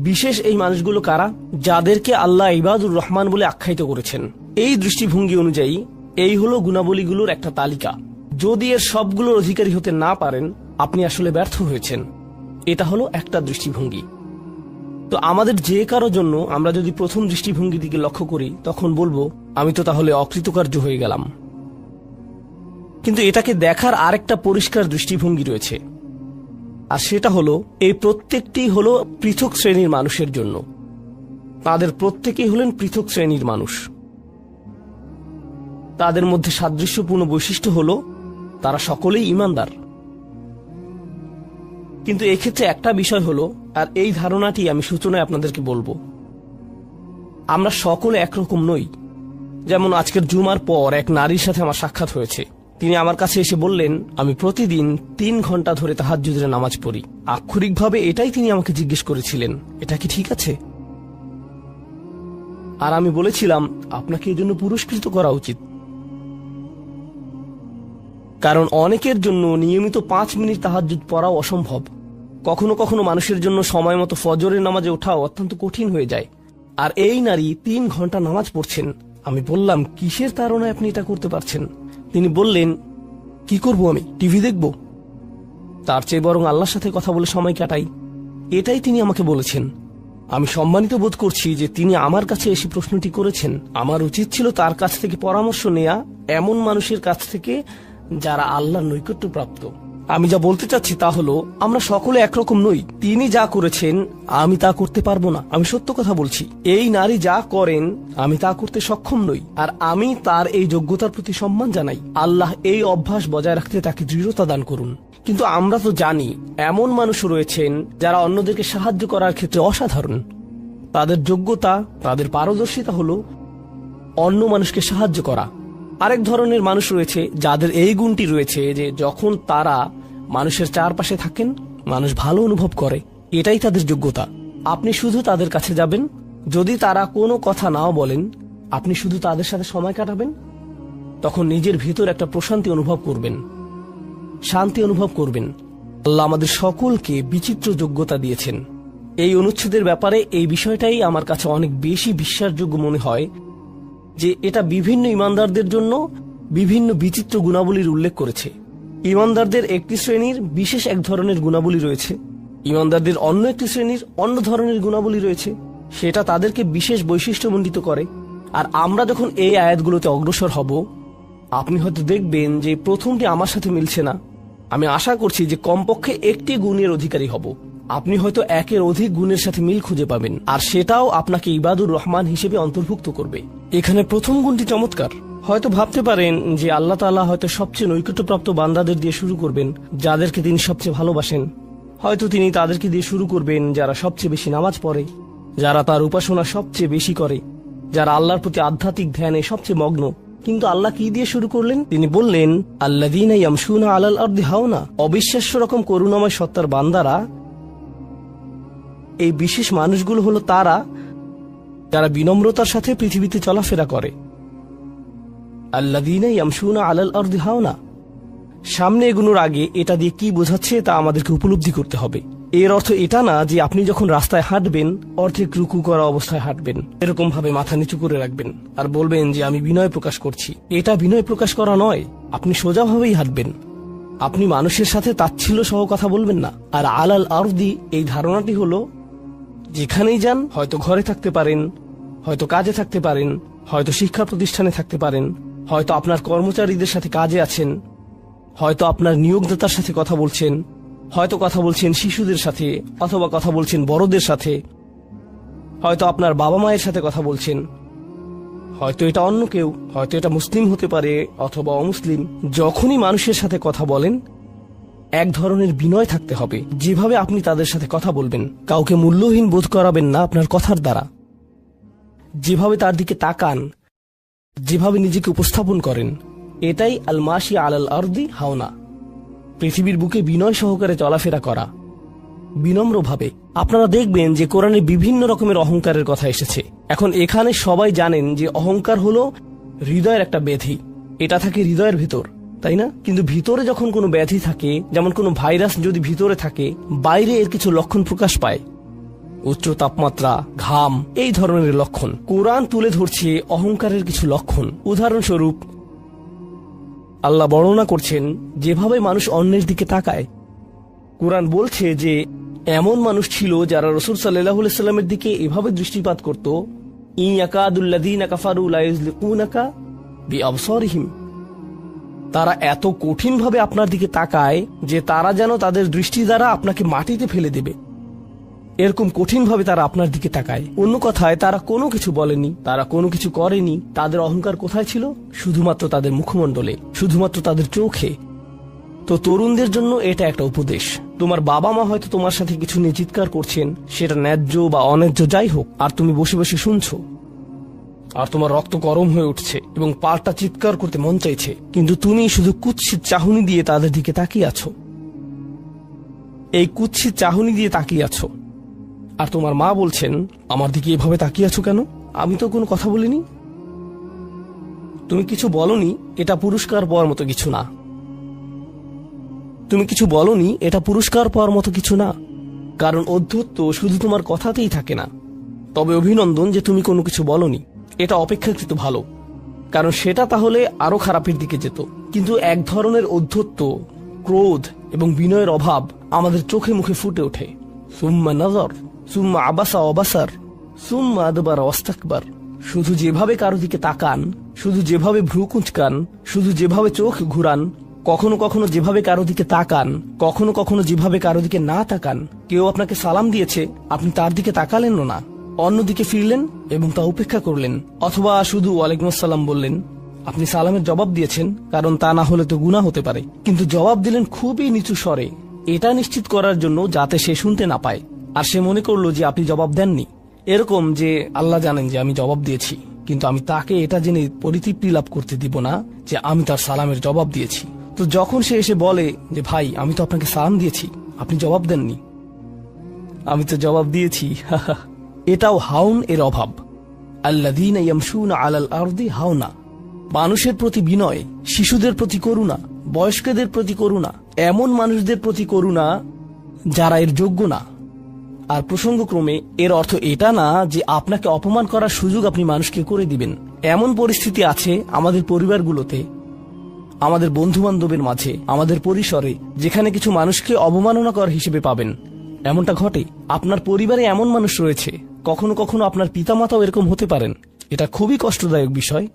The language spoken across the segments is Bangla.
বিশেষ এই মানুষগুলো কারা? যাদেরকে আল্লাহ ইবাদুর রহমান বলে আখ্যায়িত করেছেন। এই দৃষ্টিভঙ্গি অনুযায়ী এই হলো গুণাবলীগুলোর একটা তালিকা। যদি এর সবগুলোর অধিকারী হতে না পারেন, আপনি আসলে ব্যর্থ হয়েছেন। এটা হলো একটা দৃষ্টিভঙ্গি। তো আমাদের যে কারো জন্য আমরা যদি প্রথম দৃষ্টিভঙ্গির দিকে লক্ষ্য করি, তখন বলবো আমি তো তাহলে অকৃতকার্য হয়ে গেলাম। কিন্তু এটাকে দেখার আরেকটা পরিষ্কার দৃষ্টিভঙ্গি রয়েছে, আর সেটা হলো এই প্রত্যেকটি হলো পৃথক শ্রেণীর মানুষের জন্য। তাদের প্রত্যেকেই হলেন পৃথক শ্রেণীর মানুষ। তাদের মধ্যে সাদৃশ্যপূর্ণ বৈশিষ্ট্য হলো তারা সকলেই ঈমানদার। কিন্তু এক্ষেত্রে একটা বিষয় হলো, আর এই ধারণাটি আমি সূচনায় আপনাদেরকে বলবো, আমরা সকলে একরকম নই। যেমন আজকের জুমার পর এক নারীর সাথে আমার সাক্ষাৎ হয়েছে। তিনি আমার কাছে এসে বললেন, আমি প্রতিদিন 3 ঘন্টা ধরে তাহাজ্জুদের নামাজ পড়ি। আক্ষরিকভাবে এটাই তিনি আমাকে জিজ্ঞেস করেছিলেন, এটা কি ঠিক আছে? আর আমি বলেছিলাম, আপনাকে এজন্য পুরস্কৃত করা উচিত। কারণ অনেকের জন্য নিয়মিত 5 মিনিট তাহাজ্জুদ পড়াও অসম্ভব। কখনো কখনো মানুষের জন্য সময় মতো ফজরের নামাজে ওঠাও অত্যন্ত কঠিন হয়ে যায়। আর এই নারী 3 ঘন্টা নামাজ পড়ছেন। আমি বললাম, কিসের তাড়নায় আপনি এটা করতে পারছেন? তিনি বললেন, কি করব, আমি টিভি দেখব? তার চেয়ে বরং আল্লাহর সাথে কথা বলে সময় কাটাই। এটাই তিনি আমাকে বলেছেন। আমি সম্মানিত বোধ করছি যে তিনি আমার কাছে এসে প্রশ্নটি করেছেন। আমার উচিত ছিল তার কাছ থেকে পরামর্শ নেয়া, এমন মানুষের কাছ থেকে যারা আল্লাহর নৈকট্যপ্রাপ্ত। আমি যা বলতে চাচ্ছি তা হলো, আমরা সকলে একরকম নই। তিনি যা করেছেন আমি তা করতে পারবো না। আমি সত্য কথা বলছি। এই নারী যা করেন আমি তা করতে সক্ষম নই, আর আমি তার এই যোগ্যতার প্রতি সম্মান জানাই। আল্লাহ এই অভ্যাস বজায় রাখতে তাকে দৃঢ়তা দান করুন। কিন্তু আমরা তো জানি এমন মানুষ রয়েছেন যারা অন্যদেরকে সাহায্য করার ক্ষেত্রে অসাধারণ। তাদের যোগ্যতা, তাদের পারদর্শিতা হলো অন্য মানুষকে সাহায্য করা। আরেক ধরনের মানুষ রয়েছে যাদের এই গুণটি রয়েছে যে যখন তারা মানুষের চারপাশে থাকেন, মানুষ ভালো অনুভব করে। এটাই তাদের যোগ্যতা। আপনি শুধু তাদের কাছে যাবেন, যদি তারা কোনো কথা নাও বলেন, আপনি শুধু তাদের সাথে সময় কাটাবেন, তখন নিজের ভিতর একটা প্রশান্তি অনুভব করবেন, শান্তি অনুভব করবেন। আল্লাহ আমাদের সকলকে বিচিত্র যোগ্যতা দিয়েছেন। এই অনুচ্ছেদের ব্যাপারে এই বিষয়টাই আমার কাছে অনেক বেশি বিশ্বাসযোগ্য মনে হয় যে এটা বিভিন্ন ঈমানদারদের জন্য বিভিন্ন বিচিত্র গুণাবলীর উল্লেখ করেছে। ঈমানদারদের একটি শ্রেণীর বিশেষ এক ধরনের গুণাবলী রয়েছে, ঈমানদারদের অন্য একটি শ্রেণীর অন্য ধরনের গুণাবলী রয়েছে। সেটা তাদেরকে বিশেষ বৈশিষ্ট্যমণ্ডিত করে। আর আমরা যখন এই আয়াতগুলোতে অগ্রসর হব, আপনি হয়তো দেখবেন যে প্রথমটি আমার সাথে মিলছে না। আমি আশা করছি যে কমপক্ষে একটি গুণের অধিকারী হব। আপনি হয়তো একের অধিক গুণের সাথে মিল খুঁজে পাবেন, আর সেটাও আপনাকে ইবাদুর রহমান হিসেবে অন্তর্ভুক্ত করবে। এখানে প্রথম গুণটি চমৎকার। হয়তো ভাবতে পারেন যে আল্লাহ তাআলা হয়তো সবচেয়ে নৈকট্যপ্রাপ্ত বান্দাদের দিয়ে শুরু করবেন, যাদেরকে তিনি সবচেয়ে ভালোবাসেন। হয়তো তিনি তাদেরকে দিয়ে শুরু করবেন যারা সবচেয়ে বেশি নামাজ পড়ে, যারা তার উপাসনা সবচেয়ে বেশি করে, যারা আল্লাহর প্রতি আধ্যাত্মিক ধ্যানে সবচেয়ে মগ্ন। কিন্তু আল্লাহ কি দিয়ে শুরু করলেন? তিনি বললেন, আল্লাযীনা ইয়ামশুনা আলাল আরদি হাওনা। অবিশ্বাস্য রকম করুণাময় সত্তার বান্দারা, এই বিশেষ মানুষগুলো হলো তারা যারা বিনম্রতার সাথে পৃথিবীতে চলাফেরা করে। আল্লাযীনা ইয়ামশুনা আলাল আরদি হাওনা। সামনে এগোনোর আগে এটা দিয়ে কি বোঝাচ্ছে তা আমাদেরকে উপলব্ধি করতে হবে। এর অর্থ এটা না যে আপনি যখন রাস্তায় হাঁটবেন অর্ধেক রুকু করা অবস্থায় হাঁটবেন, এরকম ভাবে মাথা নিচু করে রাখবেন আর বলবেন যে আমি বিনয় প্রকাশ করছি। এটা বিনয় প্রকাশ করা নয়। আপনি সোজাভাবেই হাঁটবেন। আপনি মানুষের সাথে তাচ্ছিল্য সহ কথা বলবেন না। আর আলাল আরদি, এই ধারণাটি হলো যেখানেই যান, হয়তো ঘরে থাকতে পারেন, হয়তো কাজে থাকতে পারেন, হয়তো শিক্ষা প্রতিষ্ঠানে থাকতে পারেন, হয়তো আপনার কর্মচারীদের সাথে কাজে আছেন, হয়তো আপনার নিয়োগদাতার সাথে কথা বলছেন, হয়তো কথা বলছেন শিশুদের সাথে, অথবা কথা বলছেন বড়দের সাথে, হয়তো আপনার বাবা মায়ের সাথে কথা বলছেন, হয়তো এটা অন্য কেউ, হয়তো এটা মুসলিম হতে পারে অথবা অমুসলিম। যখনই মানুষের সাথে কথা বলেন, এক ধরনের বিনয় থাকতে হবে। যেভাবে আপনি তাদের সাথে কথা বলবেন, কাউকে মূল্যহীন বোধ করাবেন না আপনার কথার দ্বারা। যেভাবে তার দিকে তাকান, যেভাবে নিজেকে উপস্থাপন করেন, এটাই আল মাশি আলাল আরদি হাওনা। পৃথিবীর বুকে বিনয় সহকারে চলাফেরা করা, বিনম্রভাবে। আপনারা দেখবেন যে কোরআনে বিভিন্ন রকমের অহংকারের কথা এসেছে। এখন এখানে সবাই জানেন যে অহংকার হলো হৃদয়ের একটা ব্যাধি। এটা থাকে হৃদয়ের ভিতর, তাই না? কিন্তু ভিতরে যখন কোনো ব্যাধি থাকে, যেমন কোনো ভাইরাস যদি ভিতরে থাকে, বাইরে এর কিছু লক্ষণ প্রকাশ পায়। উচ্চ তাপমাত্রা, ঘাম, এই ধরনের লক্ষণ। কোরআন তুলে ধরছে অহংকারের কিছু লক্ষণ। উদাহরণস্বরূপ আল্লাহ বর্ণনা করছেন যেভাবে মানুষ অন্যের দিকে তাকায়। কোরআন বলছে যে এমন মানুষ ছিল যারা রাসূল সাল্লাল্লাহু আলাইহি সাল্লামের দিকে এভাবে দৃষ্টিপাত করত, ইয়াকাদুল্লাযীনা কাফারু লা ইযলিকুনাকা বিআবসারিহিম, তারা এত কঠিনভাবে আপনার দিকে তাকায় যে তারা যেন তাদের দৃষ্টি দ্বারা আপনাকে মাটিতে ফেলে দেবে। এরকম কঠিনভাবে তারা আপনার দিকে তাকায়। অন্য কথায় তারা কোনো কিছু বলেনি, তারা কোনো কিছু করেনি। তাদের অহংকার কোথায় ছিল? শুধুমাত্র তাদের মুখমণ্ডলে, শুধুমাত্র তাদের চোখে। তো তরুণদের জন্য এটা একটা উপদেশ। তোমার বাবা মা হয়তো তোমার সাথে কিছু নিয়ে চিৎকার করছেন, সেটা ন্যায্য বা অন্যায্য যাই হোক, আর তুমি বসে বসে শুনছো, আর তোমার রক্ত গরম হয়ে উঠছে এবং পাল্টা চিৎকার করতে মন চাইছে, কিন্তু তুমি শুধু কুৎসিত চাহনি দিয়ে তাদের দিকে তাকিয়ে আছো। এই কুৎসিত চাহনি দিয়ে তাকিয়ে আছো, আর তোমার মা বলছেন, আমার দিকে এভাবে তাকিয়ে আছো কেন? আমি তো কোনো কথা বলিনি। তুমি কিছু বলনি, এটা পুরস্কার পাওয়ার মতো কিছু না। তুমি কিছু বলনি, এটা পুরস্কার পাওয়ার মতো কিছু না। কারণ অধ্যত্ব শুধু তোমার কথাতেই থাকে না। তবে অভিনন্দন যে তুমি কোনো কিছু বলনি, এটা অপেক্ষাকৃত ভালো, কারণ সেটা তাহলে আরো খারাপের দিকে যেত। কিন্তু এক ধরনের অধ্যত্ব, ক্রোধ এবং বিনয়ের অভাব আমাদের চোখে মুখে ফুটে ওঠে। সুম্মা নজর, সুম্মা আবাসা অবাসার, সুম্মা আদবার ওয়াস্তাকবার। শুধু যেভাবে কারো দিকে তাকান, শুধু যেভাবে ভ্রু কুঁচকান, শুধু যেভাবে চোখ ঘুরান, কখনো কখনো যেভাবে কারো দিকে তাকান, কখনো কখনো যেভাবে কারো দিকে না তাকান। কেউ আপনাকে সালাম দিয়েছে, আপনি তার দিকে তাকালেন না, অন্যদিকে ফিরলেন এবং তা উপেক্ষা করলেন, অথবা শুধু ওয়ালাইকুম আসসালাম বললেন। আপনি সালামের জবাব দিয়েছেন, কারণ তা না হলে তো গুনাহ হতে পারে, কিন্তু জবাব দিলেন খুবই নিচু স্বরে, এটা নিশ্চিত করার জন্য যাতে সে শুনতে না পায়, আর সে মনে করলো যে আপনি জবাব দেননি। এরকম যে আল্লাহ জানেন যে আমি জবাব দিয়েছি, কিন্তু আমি তাকে এটা জেনে পরিতৃপ্তি লাভ করতে দিব না যে আমি তার সালামের জবাব দিয়েছি। তো যখন সে এসে বলে যে ভাই, আমি তো আপনাকে সালাম দিয়েছি, আপনি জবাব দেননি। আমি তো জবাব দিয়েছি। এটাও হাউন এর অভাব। আল্লাযীনা ইয়ামশুনা আলাল আরদি হাওনা। মানুষের প্রতি বিনয়, শিশুদের প্রতি করুণা, বয়স্কদের প্রতি করুণা, এমন মানুষদের প্রতি করুণা যারা এর যোগ্য না। আর প্রসঙ্গক্রমে এর অর্থ এটা না যে আপনাকে অপমান করার সুযোগ আপনি মানুষকে করে দিবেন। এমন পরিস্থিতি আছে আমাদের পরিবারগুলোতে, আমাদের বন্ধু বান্ধবের মাঝে, আমাদের পরিসরে, যেখানে কিছু মানুষকে অবমাননাকর হিসেবে পাবেন। এমনটা ঘটে। আপনার পরিবারে এমন মানুষ রয়েছে, কখনো কখনো আপনার পিতামাতাও এরকম হতে পারেন। এটা খুবই কষ্টদায়ক বিষয়,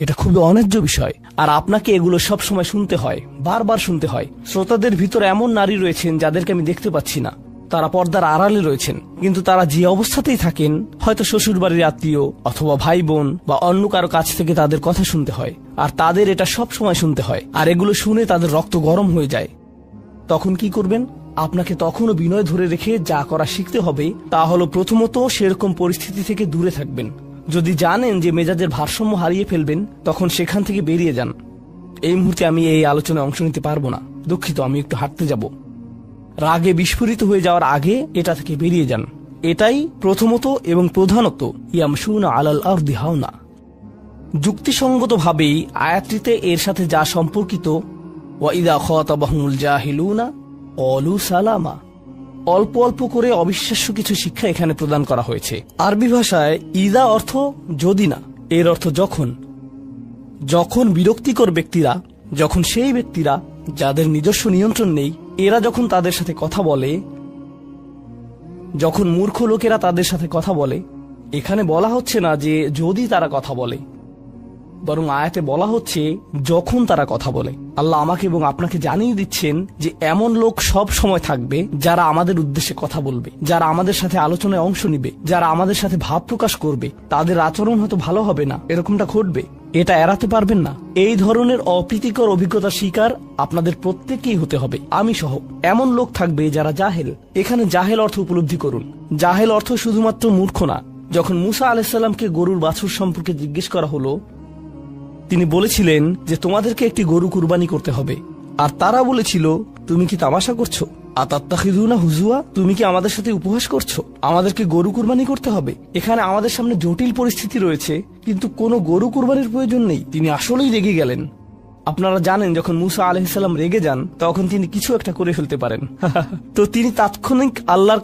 এটা খুবই অন্যায্য বিষয়, আর আপনাকে এগুলো সব সময় শুনতে হয়, বারবার শুনতে হয়। শ্রোতাদের ভিতরে এমন নারী রয়েছেন যাদেরকে আমি দেখতে পাচ্ছি না, তারা পর্দার আড়ালে রয়েছেন, কিন্তু তারা যে অবস্থাতেই থাকেন, হয়তো শ্বশুর বাড়ির আত্মীয় অথবা ভাই বোন বা অন্য কারো কাছ থেকে তাদের কথা শুনতে হয়, আর তাদের এটা সব সময় শুনতে হয়, আর এগুলো শুনে তাদের রক্ত গরম হয়ে যায়। তখন কি করবেন? আপনাকে তখনও বিনয় ধরে রেখে যা করা শিখতে হবে তা হলো, প্রথমত সেরকম পরিস্থিতি থেকে দূরে থাকবেন। যদি জানেন যে মেজাজের ভারসাম্য হারিয়ে ফেলবেন, তখন সেখান থেকে বেরিয়ে যান। এই মুহূর্তে আমি এই আলোচনায় অংশ নিতে পারবো না, দুঃখিত, আমি একটু হাঁটতে যাব। রাগে বিস্ফোরিত হয়ে যাওয়ার আগে এটা থেকে বেরিয়ে যান। এটাই প্রথমত এবং প্রধানত ইয়ামশুনা আলাল আরদি হাওনা। যুক্তিসঙ্গতভাবেই আয়াতটিতে এর সাথে যা সম্পর্কিত, ওয়াইদা খাতাবাহুমুল জাহিলুনা ক্বালু সালামা, অল্প অল্প করে অবিশ্বাস্য কিছু শিক্ষা এখানে প্রদান করা হয়েছে। আরবি ভাষায় ইদা অর্থ যদি না, এর অর্থ যখন। যখন বিরক্তিকর ব্যক্তিরা, যখন সেই ব্যক্তিরা যাদের নিজস্ব নিয়ন্ত্রণ নেই, এরা যখন তাদের সাথে কথা বলে, যখন মূর্খ লোকেরা তাদের সাথে কথা বলে, এখানে বলা হচ্ছে না যে যদি তারা কথা বলে, বরং আয়াতে বলা হচ্ছে যখন তারা কথা বলে। আল্লাহ আমাকে এবং আপনাকে জানিয়ে দিচ্ছেন যে এমন লোক সব সময় থাকবে যারা আমাদের উদ্দেশ্যে কথা বলবে, যারা আমাদের সাথে আলোচনায় অংশ নিবে, যারা আমাদের সাথে ভাব প্রকাশ করবে। তাদের আচরণ হয়তো ভালো হবে না, এরকমটা ঘটবে, এটা এড়াতে পারবেন না। এই ধরনের অপ্রীতিকর অভিজ্ঞতার শিকার আপনাদের প্রত্যেককেই হতে হবে, আমি সহ। এমন লোক থাকবে যারা জাহেল। এখানে জাহেল অর্থ উপলব্ধি করুন। জাহেল অর্থ শুধুমাত্র মূর্খ না। যখন মুসা আলাইহিস সালামকে গরুর বাছুর সম্পর্কে জিজ্ঞেস করা হলো, তিনি বলেছিলেন যে তোমাদেরকে একটি গরু কুরবানি করতে হবে, আর তারা বলেছিল তুমি কি তামাশা করছো? আতাত্তাখিযুনা হুজুয়া, তুমি কি আমাদের সাথে উপহাস করছো? আমাদেরকে গরু কুরবানি করতে হবে? এখানে আমাদের সামনে জটিল পরিস্থিতি রয়েছে, কিন্তু কোনো গরু কুরবানির প্রয়োজন নেই। তিনি আসলেই রেগে গেলেন। আপনারা জানেন যখন মুসা আলাইহিস সালাম রেগে যান তখন তিনি কিছু একটা করে ফেলতে পারেন। তো তিনি তৎক্ষণাৎ আল্লাহর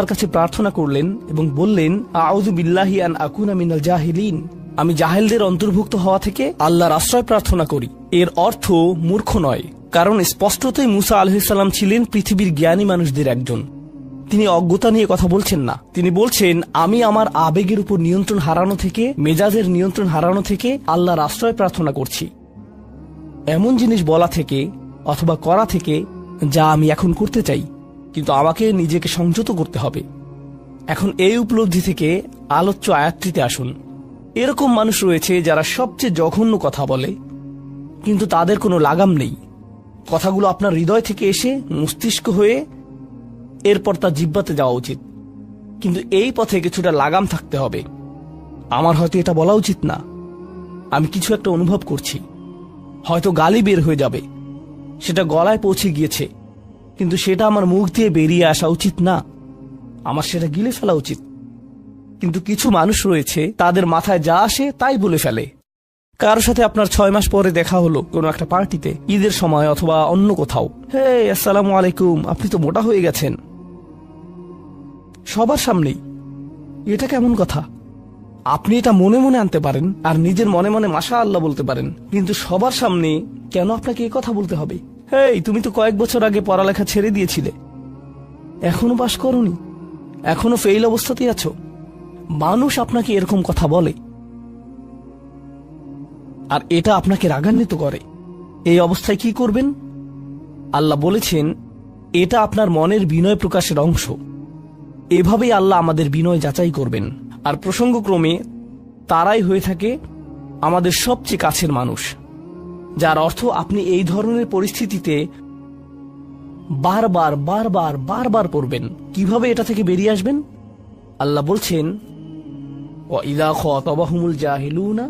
কাছে প্রার্থনা করলেন এবং বললেন, আউযু বিল্লাহি আন আকুনা মিনাল জাহিলিন, আমি জাহেলদের অন্তর্ভুক্ত হওয়া থেকে আল্লাহর আশ্রয় প্রার্থনা করি। এর অর্থ মূর্খ নয়, কারণ স্পষ্টতই মুসা আলাইহিস সালাম ছিলেন পৃথিবীর জ্ঞানী মানুষদের একজন। তিনি অজ্ঞতা নিয়ে কথা বলছেন না, তিনি বলছেন আমি আমার আবেগের উপর নিয়ন্ত্রণ হারানো থেকে, মেজাজের নিয়ন্ত্রণ হারানো থেকে আল্লাহর আশ্রয় প্রার্থনা করছি, এমন জিনিস বলা থেকে অথবা করা থেকে যা আমি এখন করতে চাই, কিন্তু আমাকে নিজেকে সংযত করতে হবে। এখন এই উপলব্ধি থেকে আলোচ্য আয়াতটিতে আসুন। এরকম মানুষ রয়েছে যারা সবচেয়ে জঘন্য কথা বলে, কিন্তু তাদের কোনো লাগাম নেই। কথাগুলো আপনার হৃদয় থেকে এসে মস্তিষ্ক হয়ে এরপর তার জিহ্বাতে যাওয়া উচিত, কিন্তু এই পথে কিছুটা লাগাম থাকতে হবে। আমার হয়তো এটা বলা উচিত না, আমি কিছু একটা অনুভব করছি, হয়তো গালি বের হয়ে যাবে, সেটা গলায় পৌঁছে গিয়েছে, কিন্তু সেটা আমার মুখ দিয়ে বেরিয়ে আসা উচিত না, আমার সেটা গিলে ফেলা উচিত। কিন্তু কিছু মানুষ রয়েছে তাদের মাথায় যা আসে তাই বলে ফেলে। কারোর সাথে আপনার 6 মাস পরে দেখা হলো কোনো একটা পার্টিতে, ঈদের সময় অথবা অন্য কোথাও, হে আসসালামু আলাইকুম, আপনি তো মোটা হয়ে গেছেন, সবার সামনেই। এটা কেমন কথা? আপনি এটা মনে মনে আনতে পারেন আর নিজের মনে মনে মাশাআল্লাহ বলতে পারেন, কিন্তু সবার সামনে কেন আপনাকে এই কথা বলতে হবে? হেই, তুমি তো কয়েক বছর আগে পড়ালেখা ছেড়ে দিয়েছিলে, এখনো পাশ করোনি, এখনো ফেইল অবস্থাতেই আছো। মানুষ আপনাকে এরকম কথা বলে আর এটা আপনাকে রাগান্বিত করে। এই অবস্থায় কি করবেন? আল্লাহ বলেছেন এটা আপনার মনের বিনয় প্রকাশের অংশ। এভাবেই আল্লাহ আমাদের বিনয় যাচাই করবেন। আর প্রসঙ্গক্রমে তারাই হয়ে থাকে আমাদের সবচেয়ে কাছের মানুষ, যার অর্থ আপনি এই ধরনের পরিস্থিতিতে বারবার বারবার বারবার পড়বেন। কিভাবে এটা থেকে বেরিয়ে আসবেন? আল্লাহ বলছেন, ওয়াইদা খাতাবাহুমুল জাহিলুনা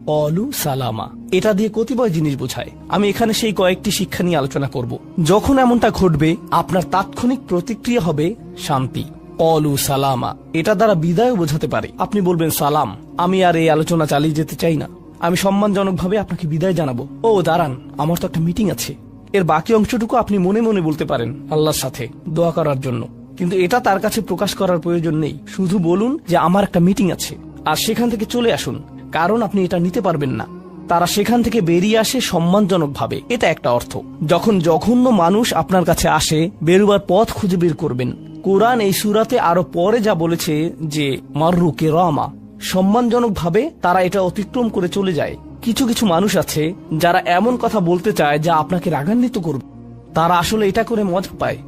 ক্বালু সালামা। এটা দিয়ে কতিপয় জিনিস বোঝায়। আমি এখানে সেই কয়েকটি শিক্ষা নিয়ে আলোচনা করব। যখন এমনটা ঘটবে আপনার তাৎক্ষণিক প্রতিক্রিয়া হবে শান্তি, ক্বালু সালামা। এটা দ্বারা বিদায় বোঝাতে পারে। আপনি বলবেন, সালাম, আমি আর এই আলোচনা চালিয়ে যেতে চাই না, আমি সম্মানজনকভাবে আপনাকে বিদায় জানাবো। ও দাঁড়ান, আমার তো একটা মিটিং আছে। এর বাকি অংশটুকু আপনি মনে মনে বলতে পারেন আল্লাহর সাথে দোয়া করার জন্য, কিন্তু এটা তার কাছে প্রকাশ করার প্রয়োজন নেই। শুধু বলুন যে আমার একটা মিটিং আছে, আর সেখান থেকে চলে আসুন, কারণ আপনি এটা নিতে পারবেন না। তারা সেখান থেকে বেরিয়ে আসে সম্মানজনকভাবে, এটা একটা অর্থ। যখন জঘন্য মানুষ আপনার কাছে আসে, বেরোবার পথ খুঁজে বের করবেন। কোরআন এই সূরাতে আরো পরে যা বলেছে যে মাররু কিরামা, সম্মানজনকভাবে তারা এটা অতিক্রম করে চলে যায়। কিছু কিছু মানুষ আছে যারা এমন কথা বলতে চায় যা আপনাকে রাগান্বিত করবে। তারা আসলে এটা করে মজা পায়।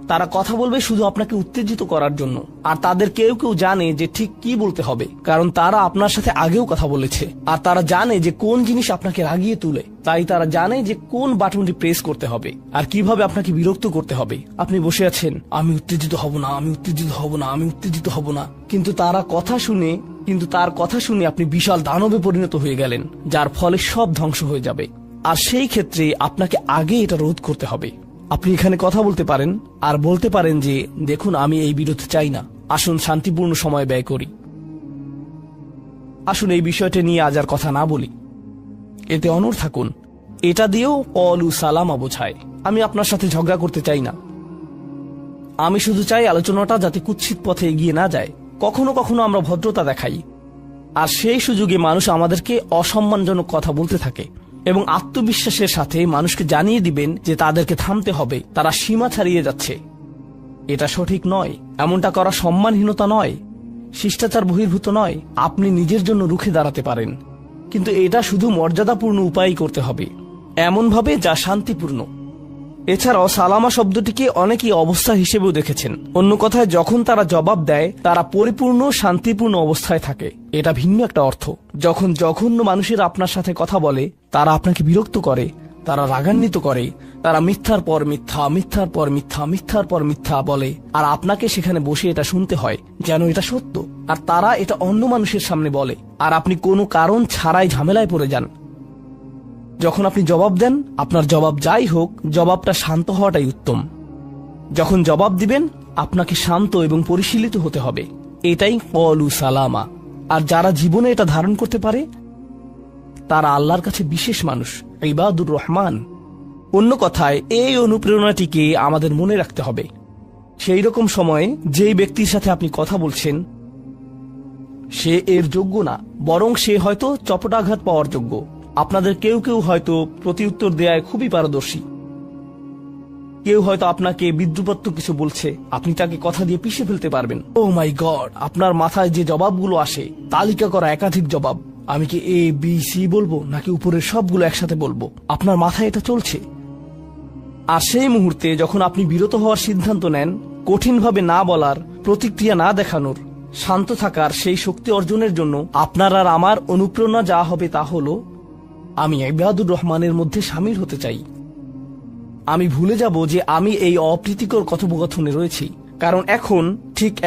তারা কথা বলবে শুধু আপনাকে উত্তেজিত করার জন্য, আর তাদের কেউ কেউ জানে যে ঠিক কি বলতে হবে, কারণ তারা আপনার সাথে আগেও কথা বলেছে। আর তারা জানে যে কোন জিনিস আপনাকে রাগিয়ে তুলে, তাই তারা জানে যে কোন বাটনটি প্রেস করতে হবে আর কিভাবে আপনাকে বিরক্ত করতে হবে। আপনি বসে আছেন, আমি উত্তেজিত হব না, আমি উত্তেজিত হব না, আমি উত্তেজিত হব না, কিন্তু তার কথা শুনে আপনি বিশাল দানবে পরিণত হয়ে গেলেন, যার ফলে সব ধ্বংস হয়ে যাবে। আর সেই ক্ষেত্রে আপনাকে আগে এটা রোধ করতে হবে। আপনি এখানে কথা বলতে পারেন আর বলতে পারেন যে দেখুন, আমি এই বিরোধ চাই না, আসুন শান্তিপূর্ণ সময় ব্যয় করি, আসুন এই বিষয়টা নিয়ে আজ আর কথা না বলি, এতে অনড় থাকুন। এটা দিয়েও ক্বালু সালামা বোঝায়। আমি আপনার সাথে ঝগড়া করতে চাই না, আমি শুধু চাই আলোচনাটা যাতে কুৎসিত পথে এগিয়ে না যায়। কখনো কখনো আমরা ভদ্রতা দেখাই, আর সেই সুযোগে মানুষ আমাদেরকে অসম্মানজনক কথা বলতে থাকে, এবং আত্মবিশ্বাসের সাথে মানুষকে জানিয়ে দিবেন যে তাদেরকে থামতে হবে, তারা সীমা ছাড়িয়ে যাচ্ছে। এটা সঠিক নয়, এমনটা করা সম্মানহীনতা নয়, শিষ্টাচার বহির্ভূত নয়। আপনি নিজের জন্য রুখে দাঁড়াতে পারেন, কিন্তু এটা শুধু মর্যাদাপূর্ণ উপায়ই করতে হবে, এমনভাবে যা শান্তিপূর্ণ। এছাড়াও সালামা শব্দটিকে অনেকেই অবস্থা হিসেবেও দেখেছেন। অন্য কথায়, যখন তারা জবাব দেয় তারা পরিপূর্ণ শান্তিপূর্ণ অবস্থায় থাকে, এটা ভিন্ন একটা অর্থ। যখন জঘন্য মানুষের আপনার সাথে কথা বলে, তারা আপনাকে বিরক্ত করে, তারা রাগান্বিত করে, তারা মিথ্যার পর মিথ্যা, মিথ্যার পর মিথ্যা, মিথ্যার পর মিথ্যা বলে, আর আপনাকে সেখানে বসে এটা শুনতে হয় যেন এটা সত্য। আর তারা এটা অন্য মানুষের সামনে বলে, আর আপনি কোনো কারণ ছাড়াই ঝামেলায় পড়ে যান। যখন আপনি জবাব দেন, আপনার জবাব যাই হোক, জবাবটা শান্ত হওয়াটাই উত্তম। যখন জবাব দিবেন, আপনাকে শান্ত এবং পরিশীলিত হতে হবে। এটাই ক্বালু সালামা। আর যারা জীবনে এটা ধারণ করতে পারে, তারা আল্লাহর কাছে বিশেষ মানুষ, ইবাদুর রহমান। অন্য কথায় এই অনুপ্রেরণাটিকে আমাদের মনে রাখতে হবে। সেই রকম সময়ে যেই ব্যক্তির সাথে আপনি কথা বলছেন সে এর যোগ্য না, বরং সে হয়তো চপটাঘাত পাওয়ার যোগ্য। আপনাদের কেউ কেউ হয়তো প্রতিউত্তর দেয়ায় খুবই পারদর্শী, কেউ হয়তো আপনাকে বিদ্রুপাত্মক কিছু বলছে, আপনি তাকে কথা দিয়ে পিষে ফেলতে পারবেন। ও মাই গড, আপনার মাথায় যে জবাবগুলো আসে, তালিকা করা একাধিক জবাব, আমি কি এ বি সি বলবো নাকি উপরের সবগুলো একসাথে বলবো, আপনার মাথায় এটা চলছে। আর সেই মুহূর্তে যখন আপনি বিরত হওয়ার সিদ্ধান্ত নেন, কঠিনভাবে না বলার, প্রতিক্রিয়া না দেখানোর, শান্ত থাকার সেই শক্তি অর্জনের জন্য আপনার আর আমার অনুপ্রেরণা যা হবে তা হলো, আমি ইবাদুর রহমানের মধ্যে শামিল হতে চাই। আমি ভুলে যাব যে আমি এই অপ্রীতিকর কথোপকথনে রয়েছি, কারণ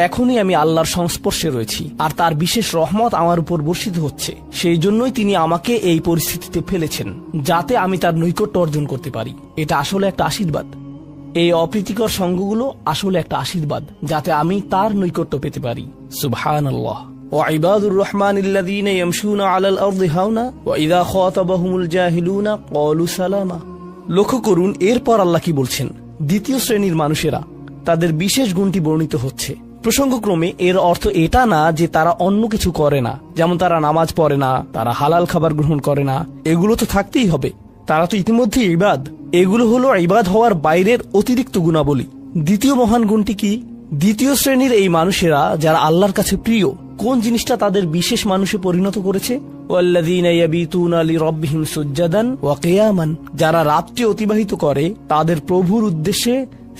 এখনই আমি আল্লাহর সংস্পর্শে রয়েছি আর তার বিশেষ রহমত আমার উপর বর্ষিত হচ্ছে। সেই জন্যই তিনি আমাকে এই পরিস্থিতিতে ফেলেছেন, যাতে আমি তার নৈকট্য অর্জন করতে পারি। এটা আসলে একটা আশীর্বাদ। এই অপ্রীতিকর সঙ্গগুলো আসলে একটা আশীর্বাদ, যাতে আমি তার নৈকট্য পেতে পারি। সুবহানাল্লাহ। وعباد الرحمن الذين يمشون على الأرض هونا وإذا خاطبهم الجاهلون قالوا سلاما। লক্ষ্য করুন এরপর আল্লাহ কি বলছেন। দ্বিতীয় শ্রেণীর মানুষেরা, তাদের বিশেষ গুণটি বর্ণিত হচ্ছে। প্রসঙ্গক্রমে এর অর্থ এটা না যে তারা অন্য কিছু করে না, যেমন তারা নামাজ পড়ে না, তারা হালাল খাবার গ্রহণ করে না। এগুলো তো থাকতেই হবে, তারা তো ইতিমধ্যে ইবাদ। এগুলো হলো ইবাদ হওয়ার বাইরের অতিরিক্ত গুণাবলী। দ্বিতীয় মহান গুণটি কি? দ্বিতীয় শ্রেণীর এই মানুষেরা যারা আল্লাহর কাছে প্রিয়, কোন জিনিসটা তাদের বিশেষ মানুষে পরিণত করেছে? ওয়াল্লাযীনা ইয়াবিতুনা লিরাব্বিহিম সুজদান ওয়া কিয়ামান। যারা রাত্রি অতিবাহিত করে তাদের প্রভুর উদ্দেশ্যে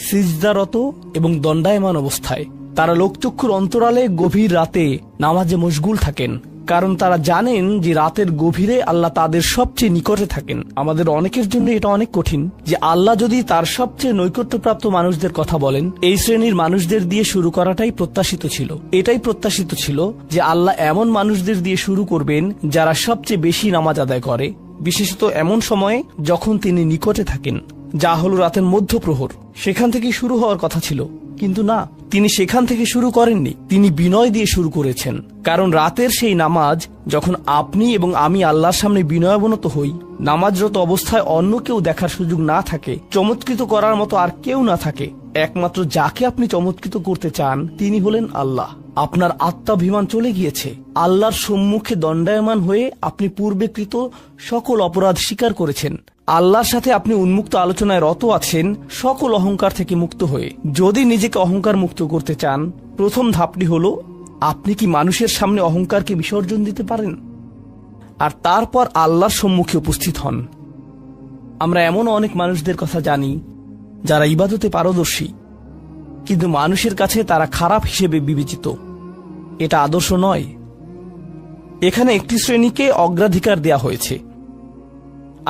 সিজদারত এবং দণ্ডায়মান অবস্থায়। তারা লোকচক্ষুর অন্তরালে গভীর রাতে নামাজে মশগুল থাকেন, কারণ তারা জানেন যে রাতের গভীরে আল্লাহ তাদের সবচেয়ে নিকটে থাকেন। আমাদের অনেকের জন্য এটা অনেক কঠিন যে আল্লাহ যদি তার সবচেয়ে নৈকট্যপ্রাপ্ত মানুষদের কথা বলেন, এই শ্রেণীর মানুষদের দিয়ে শুরু করাটাই প্রত্যাশিত ছিল। এটাই প্রত্যাশিত ছিল যে আল্লাহ এমন মানুষদের দিয়ে শুরু করবেন যারা সবচেয়ে বেশি নামাজ আদায় করে, বিশেষত এমন সময়ে যখন তিনি নিকটে থাকেন, যা হলো রাতের মধ্যপ্রহর। সেখান থেকে শুরু হওয়ার কথা ছিল, কিন্তু না, তিনি সেখান থেকে শুরু করেননি। তিনি বিনয় দিয়ে শুরু করেছেন, কারণ রাতের সেই নামাজ যখন আপনি এবং আমি আল্লাহর সামনে বিনয়াবনত হই, নামাজরত অবস্থায় অন্য কেউ দেখার সুযোগ না থাকে, চমৎকৃত করার মতো আর কেউ না থাকে, একমাত্র যাকে আপনি চমৎকৃত করতে চান তিনি হলেন আল্লাহ। আপনার আত্মাভিমান চলে গিয়েছে, আল্লাহর সম্মুখে দণ্ডায়মান হয়ে আপনি পূর্বেকৃত সকল অপরাধ স্বীকার করেছেন। আল্লাহর সাথে আপনি উন্মুক্ত আলোচনায় রত আছেন, সকল অহংকার থেকে মুক্ত হয়ে। যদি নিজেকে অহংকার মুক্ত করতে চান, প্রথম ধাপটি হলো আপনি কি মানুষের সামনে অহংকারকে বিসর্জন দিতে পারেন, আর তারপর আল্লাহর সম্মুখে উপস্থিত হন। আমরা এমন অনেক মানুষদের কথা জানি যারা ইবাদতে পারদর্শী, কিন্তু মানুষের কাছে তারা খারাপ হিসেবে বিবেচিত। এটা আদর্শ নয়। এখানে একটি শ্রেণীকে অগ্রাধিকার দেয়া হয়েছে,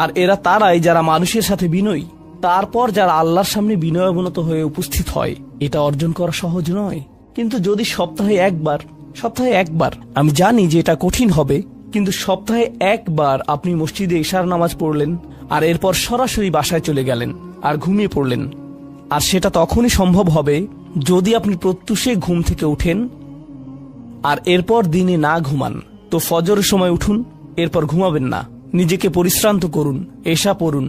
আর এরা তারাই যারা মানুষের সাথে বিনয়ী। তারপর যারা আল্লাহর সামনে বিনয়াবনত হয়ে উপস্থিত হয়। এটা অর্জন করা সহজ নয়, কিন্তু যদি সপ্তাহে একবার, আমি জানি যে এটা কঠিন হবে, কিন্তু সপ্তাহে একবার আপনি মসজিদে ইশার নামাজ পড়লেন, আর এরপর সরাসরি বাসায় চলে গেলেন আর ঘুমিয়ে পড়লেন। আর সেটা তখনই সম্ভব হবে যদি আপনি প্রত্যুষে ঘুম থেকে উঠেন আর এরপর দিনে না ঘুমান। তো ফজরের সময় উঠুন, এরপর ঘুমাবেন না, নিজেকে পরিশ্রান্ত করুন, এশা পড়ুন,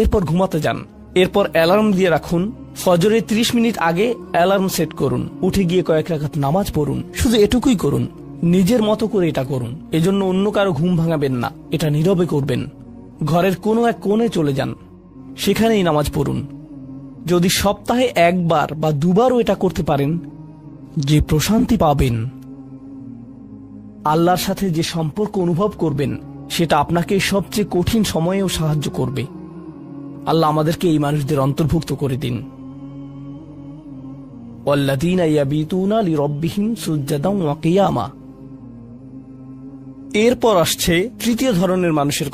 এরপর ঘুমাতে যান। এরপর অ্যালার্ম দিয়ে রাখুন, ফজরের 30 মিনিট আগে অ্যালার্ম সেট করুন, উঠে গিয়ে কয়েক রাকাত নামাজ পড়ুন। শুধু এটুকুই করুন, নিজের মতো করে এটা করুন। এজন্য অন্য কারো ঘুম ভাঙাবেন না, এটা নীরবে করবেন। ঘরের কোনো এক কোণে চলে যান, সেখানেই নামাজ পড়ুন। যদি সপ্তাহে একবার বা দুবারও এটা করতে পারেন, যে প্রশান্তি পাবেন, আল্লাহর সাথে যে সম্পর্ক অনুভব করবেন, সেটা আপনাকে সবচেয়ে কঠিন সময়েও সাহায্য করবে। আল্লাহ আমাদেরকে এই মানুষদের অন্তর্ভুক্ত করে দিন। ওয়াল্লাযীনা ইয়াবিতুনা লিরাব্বিহিম সুজদান ওয়া কিয়ামা। এরপর আসছে তৃতীয় ধরনের মানুষের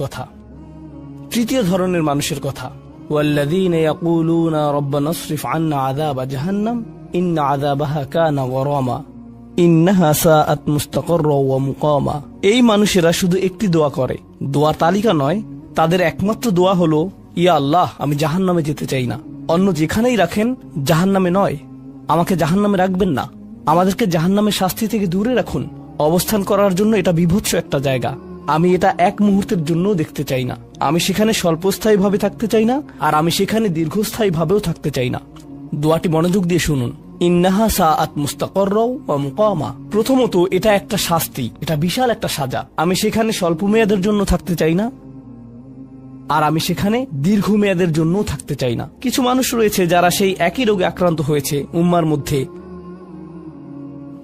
কথা। ওয়াল্লাযীনা ইয়াকুলুনা রাব্বানা ইসরিফ আন্না আযাবা জাহান্নাম ইন্না আযাবাহা কানা গরামা ইন্নাহা সাআত মুস্তাকাররা ওয়া মুকামা। এই মানুষেরা শুধু একটি দোয়া করে, দোয়ার তালিকা নয়, তাদের একমাত্র দোয়া হলো, ইয়া আল্লাহ, আমি জাহান্নামে যেতে চাই না। অন্য যেখানেই রাখেন, জাহান্নামে নয়। আমাকে জাহান্নামে রাখবেন না, আমাদেরকে জাহান্নামের শাস্তি থেকে দূরে রাখুন। অবস্থান করার জন্য এটা বিভৎস একটা জায়গা। আমি এটা এক মুহূর্তের জন্য দেখতে চাই না। আমি সেখানে স্বল্পস্থায়ীভাবে থাকতে চাই না, আর আমি সেখানে দীর্ঘস্থায়ীভাবেও থাকতে চাই না। দোয়াটি মনোযোগ দিয়ে শুনুন। ইন্নাহা সাআত মুস্তাকাররাও ওয়া মুকামা। প্রথমত, এটা একটা শাস্তি, এটা বিশাল একটা সাজা। আমি সেখানে স্বল্প মেয়াদের জন্য থাকতে চাই না, আর আমি সেখানে দীর্ঘমেয়াদের জন্য থাকতে চাই না। কিছু মানুষ রয়েছে যারা সেই একই রোগে আক্রান্ত হয়েছে, উম্মার মধ্যে,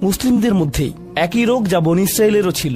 মুসলিমদের মধ্যেই একই রোগ যা বনী ইসরায়েলেরও ছিল।